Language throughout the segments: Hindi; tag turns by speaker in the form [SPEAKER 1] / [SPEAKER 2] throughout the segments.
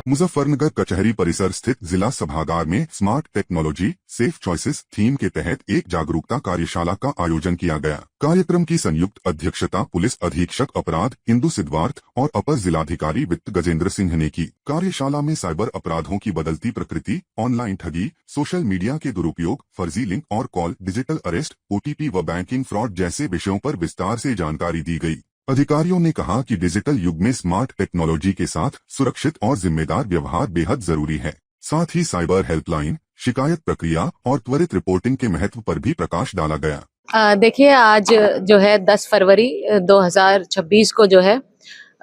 [SPEAKER 1] मुजफ्फरनगर कचहरी परिसर स्थित जिला सभागार में smart technology safe choices theme के तहत एक जागरूकता कार्यशाला का आयोजन किया गया। कार्यक्रम की संयुक्त अध्यक्षता पुलिस अधीक्षक अपराध इंदु सिद्धार्थ और अपर जिलाधिकारी वित्त गजेंद्र सिंह ने की। कार्यशाला में साइबर अपराधों की बदलती प्रकृति, ऑनलाइन ठगी, सोशल मीडिया के दुरुपयोग, फर्जी लिंक और कॉल, डिजिटल अरेस्ट, OTP व बैंकिंग फ्रॉड जैसे विषयों पर विस्तार से जानकारी दी गई। अधिकारियों ने कहा कि डिजिटल युग में स्मार्ट टेक्नोलॉजी के साथ सुरक्षित और जिम्मेदार व्यवहार बेहद जरूरी है। साथ ही साइबर हेल्पलाइन, शिकायत प्रक्रिया और त्वरित रिपोर्टिंग के महत्व पर भी प्रकाश डाला गया।
[SPEAKER 2] देखिए, आज जो है 10 फरवरी 2026 को जो है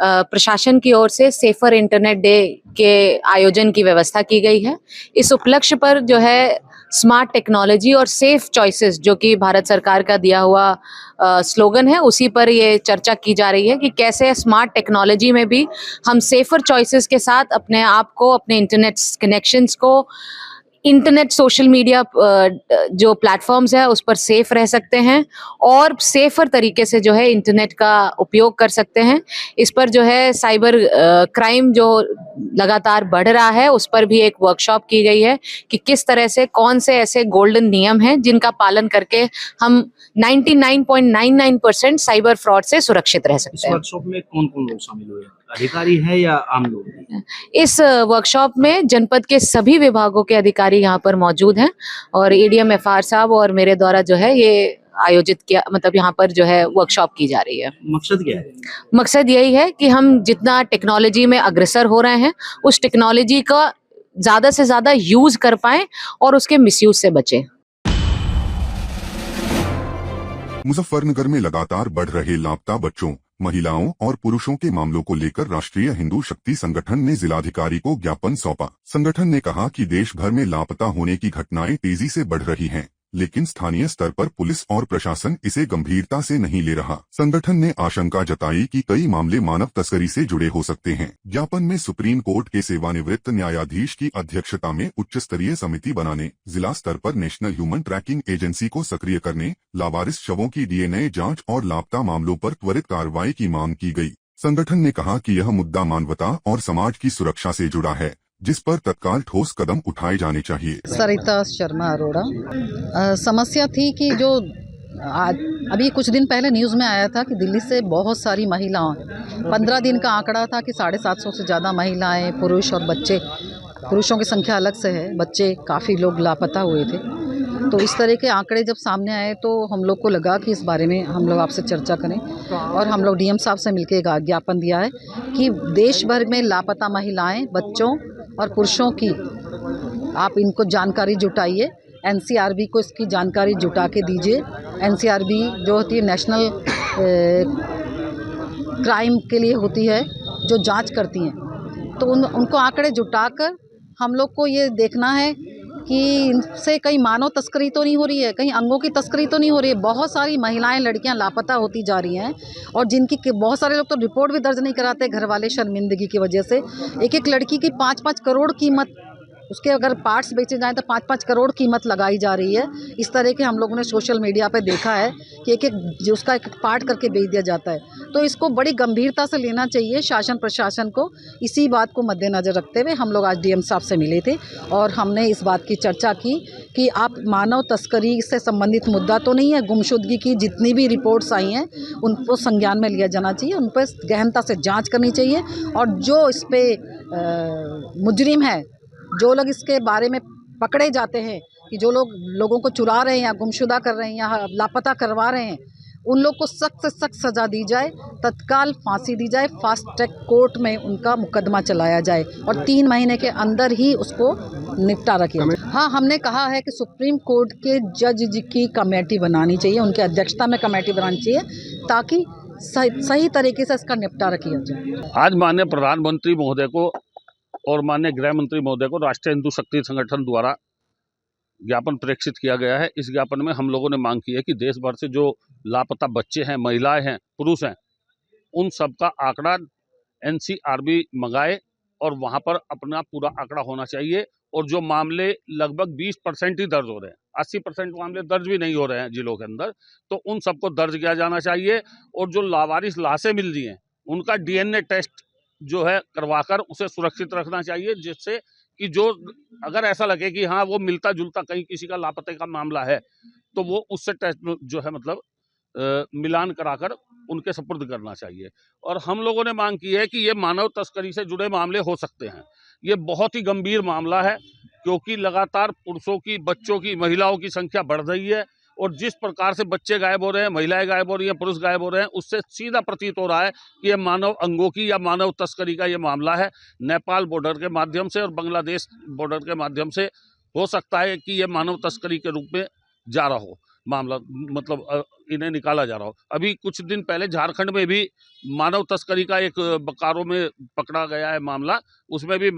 [SPEAKER 2] प्रशासन की ओर से सेफर इंटरनेट डे के आयोजन की व्यवस्था की गई है। इस उपलक्ष्य पर जो है स्मार्ट टेक्नोलॉजी और सेफ चॉइसेस, जो कि भारत सरकार का दिया हुआ स्लोगन है, उसी पर ये चर्चा की जा रही है कि कैसे स्मार्ट टेक्नोलॉजी में भी हम सेफर चॉइसेस के साथ अपने आप को, अपने इंटरनेट कनेक्शंस को, इंटरनेट सोशल मीडिया जो प्लेटफॉर्म्स है उस पर सेफ रह सकते हैं और सेफर तरीके से जो है इंटरनेट का उपयोग कर सकते हैं। इस पर जो है साइबर क्राइम जो लगातार बढ़ रहा है उस पर भी एक वर्कशॉप की गई है कि किस तरह से, कौन से ऐसे गोल्डन नियम हैं जिनका पालन करके हम 99.99% साइबर फ्रॉड से सुरक्षित रह सकते हैं।
[SPEAKER 3] इस वर्कशॉप में कौन-कौन लोग शामिल हुए? अधिकारी हैं या आम लोग?
[SPEAKER 2] इस वर्कशॉप में जनपद के सभी विभागों के अधिकारी यहाँ पर मौजूद हैं और ADM FR साहब और मेरे द्वारा जो है ये आयोजित किया, मतलब यहाँ पर जो है वर्कशॉप की जा रही है।
[SPEAKER 3] मकसद क्या है?
[SPEAKER 2] मकसद यही है कि हम जितना टेक्नोलॉजी में अग्रसर हो रहे हैं उस टेक्नोलॉजी का ज्यादा से ज्यादा यूज कर पाएं और उसके मिसयूज से बचें।
[SPEAKER 1] मुजफ्फरनगर में लगातार बढ़ रहे लापता बच्चों, महिलाओं और पुरुषों के मामलों को लेकर राष्ट्रीय हिंदू शक्ति संगठन ने जिलाधिकारी को ज्ञापन सौंपा। संगठन ने कहा कि देश भर में लापता होने की घटनाएं तेजी से बढ़ रही हैं, लेकिन स्थानीय स्तर पर पुलिस और प्रशासन इसे गंभीरता से नहीं ले रहा। संगठन ने आशंका जताई कि कई मामले मानव तस्करी से जुड़े हो सकते हैं। ज्ञापन में सुप्रीम कोर्ट के सेवानिवृत्त न्यायाधीश की अध्यक्षता में उच्च स्तरीय समिति बनाने, जिला स्तर पर नेशनल ह्यूमन ट्रैकिंग एजेंसी को सक्रिय करने, लावारिस शवों की DNA जांच और लापता मामलों पर त्वरित कार्रवाई की मांग की गई। संगठन ने कहा कि यह मुद्दा मानवता और समाज की सुरक्षा से जुड़ा है, जिस पर तत्काल ठोस कदम उठाए जाने चाहिए।
[SPEAKER 4] सरिता शर्मा अरोड़ा। समस्या थी कि जो अभी कुछ दिन पहले न्यूज़ में आया था कि दिल्ली से बहुत सारी महिलाओं, 15 दिन का आंकड़ा था कि 750 से ज़्यादा महिलाएं, पुरुष और बच्चे, पुरुषों की संख्या अलग से है, बच्चे काफ़ी लोग लापता हुए थे। तो इस तरह के आंकड़े जब सामने आए तो हम लोग को लगा कि इस बारे में हम लोग आपसे चर्चा करें और हम लोग DM साहब से मिलकर एक ज्ञापन दिया है कि देश भर में लापता महिलाएं, बच्चों और पुरुषों की आप इनको जानकारी जुटाइए। NCRB को इसकी जानकारी जुटा के दीजिए। NCRB जो होती है नेशनल क्राइम के लिए होती है, जो जांच करती हैं, तो उनको आंकड़े जुटाकर हम लोग को ये देखना है कि इनसे कहीं मानव तस्करी तो नहीं हो रही है, कहीं अंगों की तस्करी तो नहीं हो रही है। बहुत सारी महिलाएं, लड़कियां लापता होती जा रही हैं और जिनकी बहुत सारे लोग तो रिपोर्ट भी दर्ज नहीं कराते घर वाले शर्मिंदगी की वजह से। एक लड़की की 5-5 करोड़ कीमत, उसके अगर पार्ट्स बेचे जाएं तो 5-5 करोड़ कीमत लगाई जा रही है। इस तरह के हम लोगों ने सोशल मीडिया पे देखा है कि जो उसका एक पार्ट करके बेच दिया जाता है। तो इसको बड़ी गंभीरता से लेना चाहिए शासन प्रशासन को। इसी बात को मद्देनज़र रखते हुए हम लोग आज DM साहब से मिले थे और हमने इस बात की चर्चा की कि आप मानव तस्करी से संबंधित मुद्दा तो नहीं है, गुमशुदगी की जितनी भी रिपोर्ट्स आई हैं उनको संज्ञान में लिया जाना चाहिए, उन पर गहनता से जाँच करनी चाहिए और जो इस पर मुजरिम है, जो लोग इसके बारे में पकड़े जाते हैं कि जो लोग लोगों को चुरा रहे हैं या गुमशुदा कर रहे हैं या लापता करवा रहे हैं, उन लोग को सख्त से सख्त सज़ा दी जाए, तत्काल फांसी दी जाए, फास्ट ट्रैक कोर्ट में उनका मुकदमा चलाया जाए और 3 महीने के अंदर ही उसको निपटारा किया जाए। हाँ, हमने कहा है कि सुप्रीम कोर्ट के जज जी की कमेटी बनानी चाहिए, उनकी अध्यक्षता में कमेटी बनानी चाहिए ताकि सही तरीके से इसका निपटारा किया जाए।
[SPEAKER 5] आज माननीय प्रधानमंत्री महोदय को और माननीय गृह मंत्री महोदय को राष्ट्रीय हिंदू शक्ति संगठन द्वारा ज्ञापन प्रेषित किया गया है। इस ज्ञापन में हम लोगों ने मांग की है कि देश भर से जो लापता बच्चे हैं, महिलाएं हैं, पुरुष हैं, उन सब का आंकड़ा NCRB मंगाए और वहां पर अपना पूरा आंकड़ा होना चाहिए। और जो मामले लगभग 20% ही दर्ज हो रहे हैं, 80% मामले दर्ज भी नहीं हो रहे हैं जिलों के अंदर, तो उन सबको दर्ज किया जाना चाहिए। और जो लावारिस लाशें मिल रही हैं उनका DNA टेस्ट जो है करवाकर उसे सुरक्षित रखना चाहिए, जिससे कि जो अगर ऐसा लगे कि हाँ वो मिलता जुलता कहीं किसी का लापते का मामला है तो वो उससे जो है मतलब मिलान कराकर उनके सुपुर्द करना चाहिए। और हम लोगों ने मांग की है कि ये मानव तस्करी से जुड़े मामले हो सकते हैं, ये बहुत ही गंभीर मामला है, क्योंकि लगातार पुरुषों की, बच्चों की, महिलाओं की संख्या बढ़ रही है और जिस प्रकार से बच्चे गायब हो रहे हैं, महिलाएं गायब हो रही हैं, पुरुष गायब हो रहे हैं, उससे सीधा प्रतीत हो रहा है कि ये मानव अंगों की या मानव तस्करी का ये मामला है। नेपाल बॉर्डर के माध्यम से और बांग्लादेश बॉर्डर के माध्यम से हो सकता है कि ये मानव तस्करी के रूप में जा रहा हो मामला, मतलब इन्हें निकाला जा रहा हो। अभी कुछ दिन पहले झारखंड में भी मानव तस्करी का एक बोकारो में पकड़ा गया है मामला, उसमें भी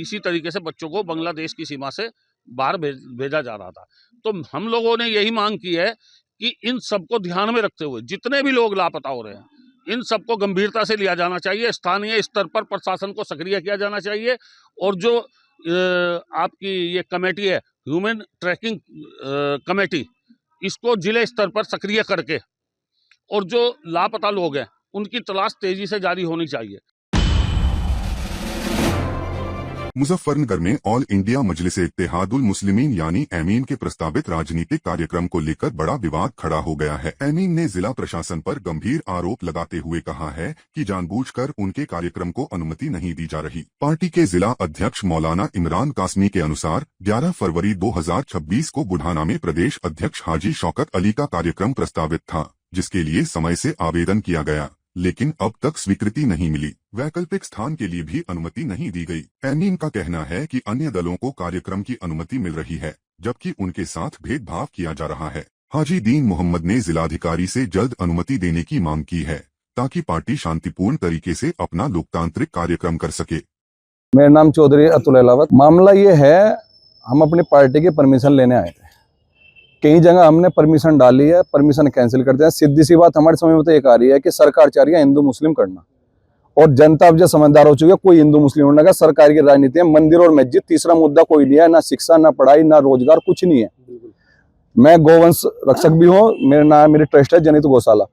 [SPEAKER 5] इसी तरीके से बच्चों को बांग्लादेश की सीमा से बाहर भेजा जा रहा था। तो हम लोगों ने यही मांग की है कि इन सबको ध्यान में रखते हुए जितने भी लोग लापता हो रहे हैं, इन सबको गंभीरता से लिया जाना चाहिए, स्थानीय स्तर पर प्रशासन को सक्रिय किया जाना चाहिए और जो आपकी ये कमेटी है, ह्यूमन ट्रैकिंग कमेटी, इसको जिले स्तर पर सक्रिय करके और जो लापता लोग हैं उनकी तलाश तेजी से जारी होनी चाहिए।
[SPEAKER 1] मुजफ्फरनगर में ऑल इंडिया मजलिस इत्तेहादुल मुस्लिमीन यानी एमीन के प्रस्तावित राजनीतिक कार्यक्रम को लेकर बड़ा विवाद खड़ा हो गया है। एमीन ने जिला प्रशासन पर गंभीर आरोप लगाते हुए कहा है कि जानबूझकर उनके कार्यक्रम को अनुमति नहीं दी जा रही। पार्टी के जिला अध्यक्ष मौलाना इमरान कासमी के अनुसार 11 फरवरी 2026 को बुढ़ाना में प्रदेश अध्यक्ष हाजी शौकत अली का कार्यक्रम प्रस्तावित था, जिसके लिए समय से आवेदन किया गया, लेकिन अब तक स्वीकृति नहीं मिली। वैकल्पिक स्थान के लिए भी अनुमति नहीं दी गई। एमीन का कहना है कि अन्य दलों को कार्यक्रम की अनुमति मिल रही है, जबकि उनके साथ भेदभाव किया जा रहा है। हाजी दीन मोहम्मद ने जिलाधिकारी से जल्द अनुमति देने की मांग की है, ताकि पार्टी शांतिपूर्ण तरीके से अपना लोकतांत्रिक कार्यक्रम कर सके।
[SPEAKER 6] मेरा नाम चौधरी अतुल अलावत। मामला ये है, हम अपनी पार्टी की परमिशन लेने आए थे। कई जगह हमने परमिशन डाली है, परमिशन कैंसिल करते हैं। सीधी सी बात हमारे समझ में तो एक आ रही है कि सरकार चाह रही है हिंदू मुस्लिम करना, और जनता अब जो समझदार हो चुकी है, कोई हिंदू मुस्लिम होने का सरकार की राजनीति है। मंदिर और मस्जिद तीसरा मुद्दा कोई नहीं है, ना शिक्षा, ना पढ़ाई, ना रोजगार, कुछ नहीं है। मैं गौवंश रक्षक भी हूँ, मेरी ट्रस्ट है जनित गौशाला।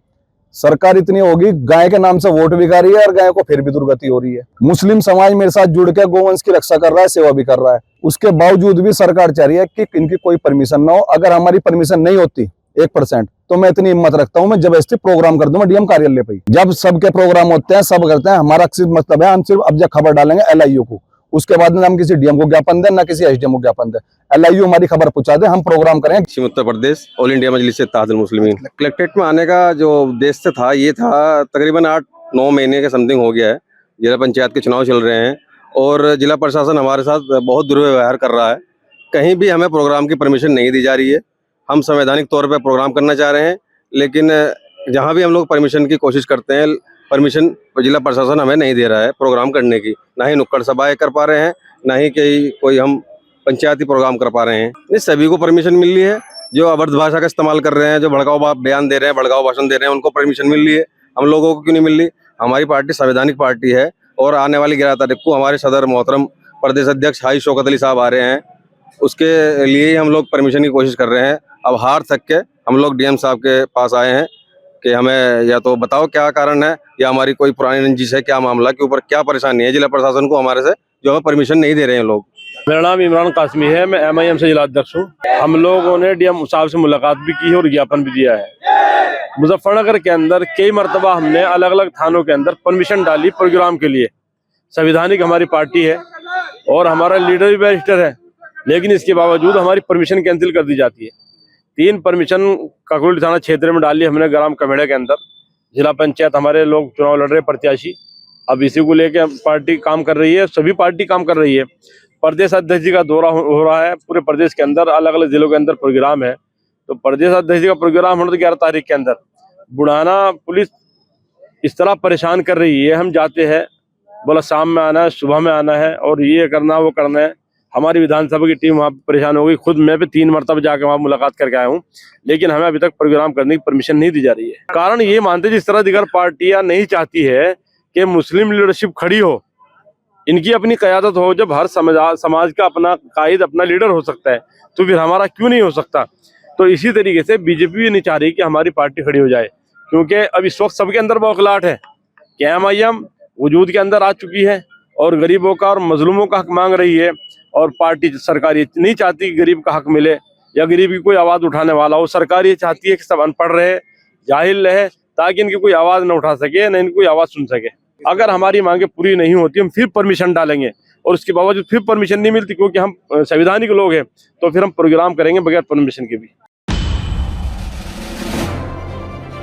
[SPEAKER 6] सरकार इतनी होगी, गाय के नाम से वोट भी कर रही है और गाय को फिर भी दुर्गति हो रही है। मुस्लिम समाज मेरे साथ जुड़ के गौवंश की रक्षा कर रहा है, सेवा भी कर रहा है। उसके बावजूद भी सरकार चाह रही है कि इनकी कोई परमिशन ना हो। अगर हमारी परमिशन नहीं होती 1%, तो मैं इतनी हिम्मत रखता हूं, मैं जबरदस्ती प्रोग्राम कर दूंगा डीएम कार्यालय पे। जब सबके प्रोग्राम होते हैं, सब करते हैं, हमारा सिर्फ मतलब है, हम सिर्फ अब खबर डालेंगे LIU को, उसके बाद में हम किसी डीएम को ज्ञापन दें, ना किसी SDM को ज्ञापन दें। LIU हमारी खबर पहुंचा दे, हम प्रोग्राम करें।
[SPEAKER 7] पश्चिम उत्तर प्रदेश ऑल इंडिया मजलिस इत्तेहादुल मुस्लिमीन कलेक्ट्रेट में आने का जो उद्देश्य था, ये था तकरीबन 8-9 महीने के समथिंग हो गया है। जिला पंचायत के चुनाव चल रहे हैं और जिला प्रशासन हमारे साथ बहुत दुर्व्यवहार कर रहा है। कहीं भी हमें प्रोग्राम की परमिशन नहीं दी जा रही है। हम संवैधानिक तौर पर प्रोग्राम करना चाह रहे हैं, लेकिन जहाँ भी हम लोग परमिशन की कोशिश करते हैं, परमिशन जिला प्रशासन हमें नहीं दे रहा है प्रोग्राम करने की। ना ही नुक्कड़ सभाएं कर पा रहे हैं, ना ही कोई हम पंचायती प्रोग्राम कर पा रहे हैं। नहीं, सभी को परमिशन मिल रही है। जो अभद्र भाषा का इस्तेमाल कर रहे हैं, जो भड़काऊ बयान दे रहे हैं, भड़काऊ भाषण दे रहे हैं, उनको परमिशन मिल रही है। हम लोगों को क्यों नहीं मिल रही? हमारी पार्टी संवैधानिक पार्टी है और आने वाली 11 तारीख को हमारे सदर मोहतरम प्रदेश अध्यक्ष हाजी शौकत अली साहब आ रहे हैं। उसके लिए हम लोग परमिशन की कोशिश कर रहे हैं। अब हार थक के हम लोग डीएम साहब के पास आए हैं कि हमें या तो बताओ क्या कारण है, या हमारी कोई पुरानी रंजिश है, क्या मामला के ऊपर क्या परेशानी है जिला प्रशासन को हमारे से जो हमें परमिशन नहीं दे रहे हैं लोग।
[SPEAKER 8] मेरा नाम इमरान कासमी है, मैं MIM से जिला अध्यक्ष हूँ। हम लोगों ने डीएम साहब से मुलाकात भी की है और ज्ञापन भी दिया है। मुजफ्फरनगर के अंदर कई मरतबा हमने अलग अलग थानों के अंदर परमिशन डाली प्रोग्राम के लिए। संविधानिक हमारी पार्टी है और हमारा लीडर भी बैरिस्टर है, लेकिन इसके बावजूद हमारी परमिशन कैंसिल कर दी जाती है। 3 परमिशन काकोरी थाना क्षेत्र में डाली हमने ग्राम कमेड़े के अंदर। जिला पंचायत हमारे लोग चुनाव लड़ रहे प्रत्याशी, अब इसी को लेके पार्टी काम कर रही है, सभी पार्टी काम कर रही है। प्रदेश अध्यक्ष जी का दौरा हो रहा है, पूरे प्रदेश के अंदर अलग अलग जिलों के अंदर प्रोग्राम है। तो प्रदेश अध्यक्ष जी का प्रोग्राम होना तो 11 तारीख के अंदर। बुढ़ाना पुलिस इस तरह परेशान कर रही है, हम जाते हैं, बोला शाम में आना है, सुबह में आना है और ये करना वो करना है। हमारी विधानसभा की टीम वहाँ परेशान हो गई। खुद मैं भी 3 मरतबा जाकर वहाँ मुलाकात करके आया हूँ, लेकिन हमें अभी तक प्रोग्राम करने की परमिशन नहीं दी जा रही है। कारण ये मानते जिस तरह दिगर पार्टियां नहीं चाहती है कि मुस्लिम लीडरशिप खड़ी हो, इनकी अपनी क़यादत हो। जब हर समाज का अपना कायद, अपना लीडर हो सकता है, तो फिर हमारा क्यों नहीं हो सकता? तो इसी तरीके से बीजेपी भी नहीं चाह रही कि हमारी पार्टी खड़ी हो जाए, क्योंकि अब इस वक्त सबके अंदर बौखलाहट है कि MIM वजूद के अंदर आ चुकी है और गरीबों का और मजलूमों का हक मांग रही है। और पार्टी सरकार ये नहीं चाहती कि गरीब का हक मिले या गरीब की कोई आवाज़ उठाने वाला हो। सरकार ये चाहती है कि सब अनपढ़ रहे, जाहिल रहे, ताकि इनकी कोई आवाज़ न उठा सके, न इनकी कोई आवाज़ सुन सके। अगर हमारी मांगे पूरी नहीं होती हम फिर परमिशन डालेंगे, और उसके बावजूद फिर परमिशन नहीं मिलती क्योंकि हम संवैधानिक लोग हैं, तो फिर हम प्रोग्राम करेंगे बगैर परमिशन के भी।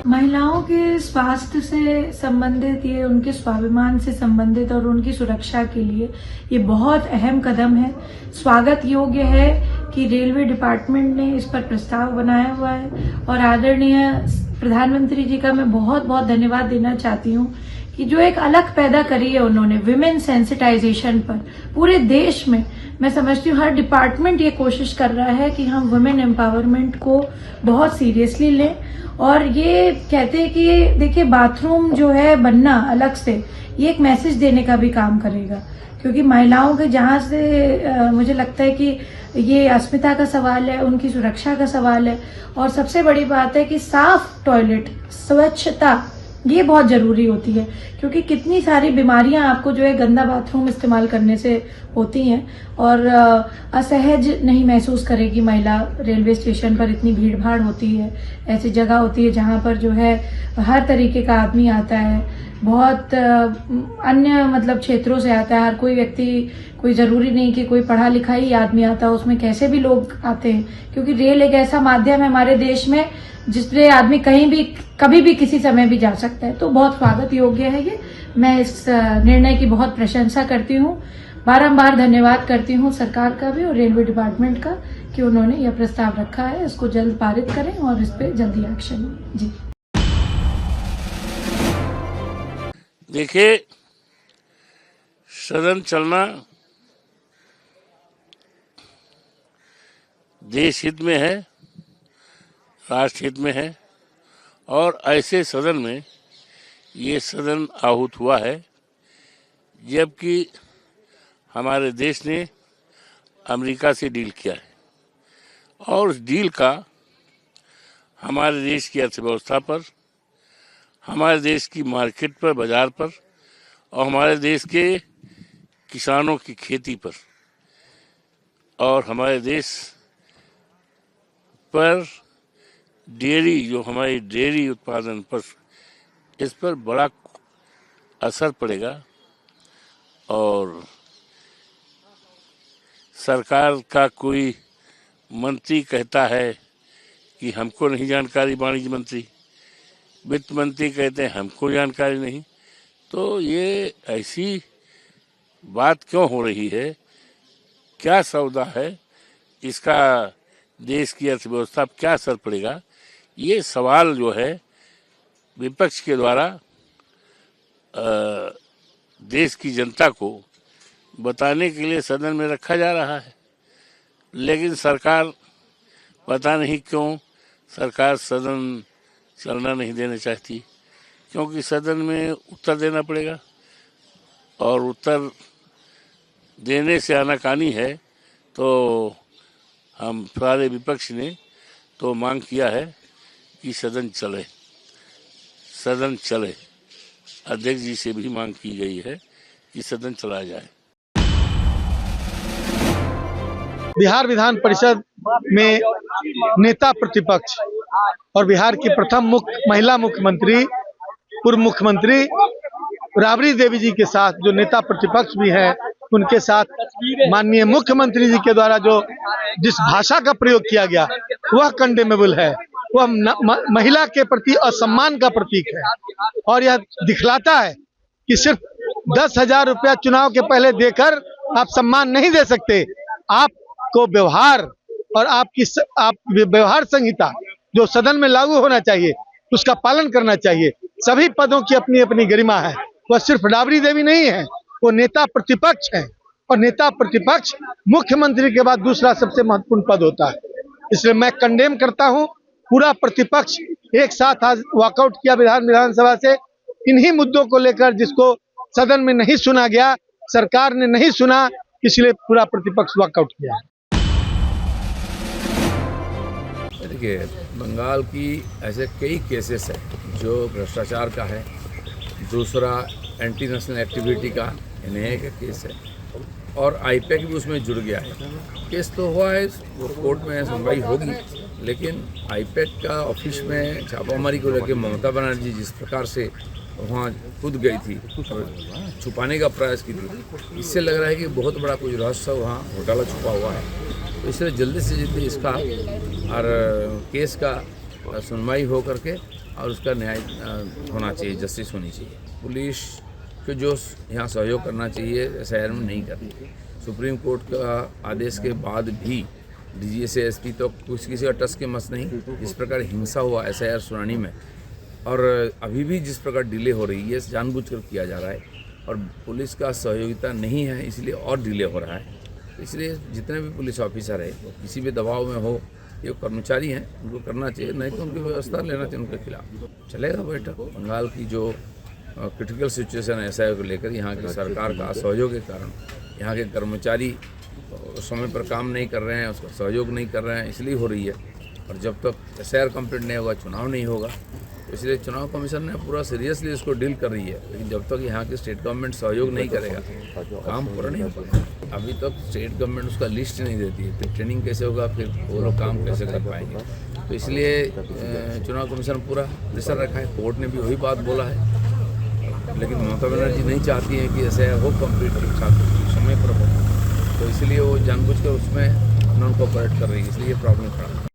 [SPEAKER 9] महिलाओं के स्वास्थ्य से संबंधित, ये उनके स्वाभिमान से संबंधित और उनकी सुरक्षा के लिए ये बहुत अहम कदम है। स्वागत योग्य है कि रेलवे डिपार्टमेंट ने इस पर प्रस्ताव बनाया हुआ है, और आदरणीय प्रधानमंत्री जी का मैं बहुत बहुत धन्यवाद देना चाहती हूँ कि जो एक अलग पैदा करी है उन्होंने विमेन सेंसिटाइजेशन पर पूरे देश में। मैं समझती हूँ हर डिपार्टमेंट ये कोशिश कर रहा है कि हम वुमेन एम्पावरमेंट को बहुत सीरियसली लें, और ये कहते हैं कि देखिए बाथरूम जो है बनना अलग से ये एक मैसेज देने का भी काम करेगा, क्योंकि महिलाओं के जहाँ से मुझे लगता है कि ये अस्मिता का सवाल है, उनकी सुरक्षा का सवाल है, और सबसे बड़ी बात है कि साफ टॉयलेट, स्वच्छता ये बहुत जरूरी होती है, क्योंकि कितनी सारी बीमारियां आपको जो है गंदा बाथरूम इस्तेमाल करने से होती हैं, और असहज नहीं महसूस करेगी महिला। रेलवे स्टेशन पर इतनी भीड़ भाड़ होती है, ऐसी जगह होती है जहां पर जो है हर तरीके का आदमी आता है, बहुत अन्य मतलब क्षेत्रों से आता है हर कोई व्यक्ति। कोई जरूरी नहीं कि कोई पढ़ा लिखा ही आदमी आता है, उसमें कैसे भी लोग आते हैं, क्योंकि रेल एक ऐसा माध्यम है हमारे देश में जिससे आदमी कहीं भी कभी भी किसी समय भी जा सकता है। तो बहुत स्वागत योग्य है ये। मैं इस निर्णय की बहुत प्रशंसा करती हूँ, बारंबार धन्यवाद करती हूँ सरकार का भी और रेलवे डिपार्टमेंट का कि उन्होंने यह प्रस्ताव रखा है। इसको जल्द पारित करें और इस पर जल्दी एक्शन हो। जी
[SPEAKER 10] देखिए, सदन चलना देश हित में है, राष्ट्र हित में है, और ऐसे सदन में ये सदन आहूत हुआ है जबकि हमारे देश ने अमेरिका से डील किया है, और उस डील का हमारे देश की अर्थव्यवस्था पर, हमारे देश की मार्केट पर, बाजार पर, और हमारे देश के किसानों की खेती पर, और हमारे देश पर डेयरी, जो हमारी डेयरी उत्पादन पर, इस पर बड़ा असर पड़ेगा। और सरकार का कोई मंत्री कहता है कि हमको नहीं जानकारी, वाणिज्य मंत्री, वित्त मंत्री कहते हैं हमको जानकारी नहीं, तो ये ऐसी बात क्यों हो रही है? क्या सौदा है इसका? देश की अर्थव्यवस्था पर क्या असर पड़ेगा? ये सवाल जो है विपक्ष के द्वारा देश की जनता को बताने के लिए सदन में रखा जा रहा है, लेकिन सरकार पता नहीं क्यों सरकार सदन चलना नहीं देना चाहती, क्योंकि सदन में उत्तर देना पड़ेगा, और उत्तर देने से आनाकानी है। तो हम सारे विपक्ष ने तो मांग किया है कि सदन चले, सदन चले। अध्यक्ष जी से भी मांग की गई है कि सदन चलाया जाए।
[SPEAKER 11] बिहार विधान परिषद में नेता प्रतिपक्ष और बिहार की प्रथम महिला मुख्यमंत्री, पूर्व मुख्यमंत्री राबड़ी देवी जी के साथ जो नेता प्रतिपक्ष भी हैं, उनके साथ माननीय मुख्यमंत्री जी के द्वारा जो जिस भाषा का प्रयोग किया गया वह कंडेमेबल है, वह महिला के प्रति असम्मान का प्रतीक है, और यह दिखलाता है कि सिर्फ 10,000 रुपया चुनाव के पहले देकर आप सम्मान नहीं दे सकते। आपको व्यवहार और आप व्यवहार संहिता जो सदन में लागू होना चाहिए उसका पालन करना चाहिए। सभी पदों की अपनी अपनी गरिमा है, वह सिर्फ राबड़ी देवी नहीं है, वो नेता प्रतिपक्ष है, और नेता प्रतिपक्ष मुख्यमंत्री के बाद दूसरा सबसे महत्वपूर्ण पद होता है। इसलिए मैं कंडेम करता हूं, पूरा प्रतिपक्ष एक साथ आज वॉकआउट किया विधानसभा से इन्हीं मुद्दों को लेकर, जिसको सदन में नहीं सुना गया, सरकार ने नहीं सुना, इसलिए पूरा प्रतिपक्ष वॉकआउट किया।
[SPEAKER 12] देखिए, बंगाल की ऐसे कई केसेस हैं जो भ्रष्टाचार का है, दूसरा एंटी नेशनल एक्टिविटी का एनआईए का केस है और आईपैक भी उसमें जुड़ गया है। केस तो हुआ है, वो कोर्ट में सुनवाई होगी, लेकिन आईपैक का ऑफिस में छापामारी को लेकर ममता बनर्जी जिस प्रकार से वहाँ कूद गई थी और छुपाने का प्रयास की थी, इससे लग रहा है कि बहुत बड़ा कुछ रहस्य वहाँ घोटाला छुपा हुआ है। तो इसलिए जल्दी से जल्दी इसका और केस का सुनवाई हो करके और उसका न्याय होना चाहिए, जस्टिस होनी चाहिए। पुलिस को जो यहाँ सहयोग करना चाहिए शहर में नहीं करती। सुप्रीम कोर्ट का आदेश के बाद भी डीजी से एसपी तो किसी का टस के मस नहीं। जिस प्रकार हिंसा हुआ एसआईआर सुनानी में और अभी भी जिस प्रकार डिले हो रही है जानबूझकर किया जा रहा है और पुलिस का सहयोगिता नहीं है, इसलिए और डिले हो रहा है। इसलिए जितने भी पुलिस ऑफिसर है किसी भी दबाव में हो, ये कर्मचारी हैं, उनको करना चाहिए, नहीं तो उनकी व्यवस्था लेना चाहिए उनके खिलाफ। चलेगा बैठक। बंगाल की जो क्रिटिकल सिचुएशन है एसआईआर को लेकर, यहाँ की सरकार का असहयोग के कारण यहाँ के कर्मचारी समय पर काम नहीं कर रहे हैं, उसका सहयोग नहीं कर रहे हैं, इसलिए हो रही है। और जब तक एसआईआर कंप्लीट नहीं होगा चुनाव नहीं होगा, तो इसलिए चुनाव कमीशन ने पूरा सीरियसली इसको डील कर रही है। लेकिन जब तक यहाँ की स्टेट गवर्नमेंट सहयोग नहीं करेगा काम पूरा नहीं होगा। अभी तक स्टेट गवर्नमेंट उसका लिस्ट नहीं देती है, फिर ट्रेनिंग कैसे होगा, फिर वो लोग काम कैसे कर पाएंगे। तो इसलिए चुनाव कमीशन पूरा प्रेशर रखा है। कोर्ट ने भी वही बात बोला है, लेकिन ममता बनर्जी नहीं चाहती है कि ऐसे हो कंप्लीट ठीक ठाक समय पर हो, तो इसलिए वो जानबूझकर उसमें नॉन कोऑपरेट कर रही है, इसलिए ये प्रॉब्लम खड़ा है।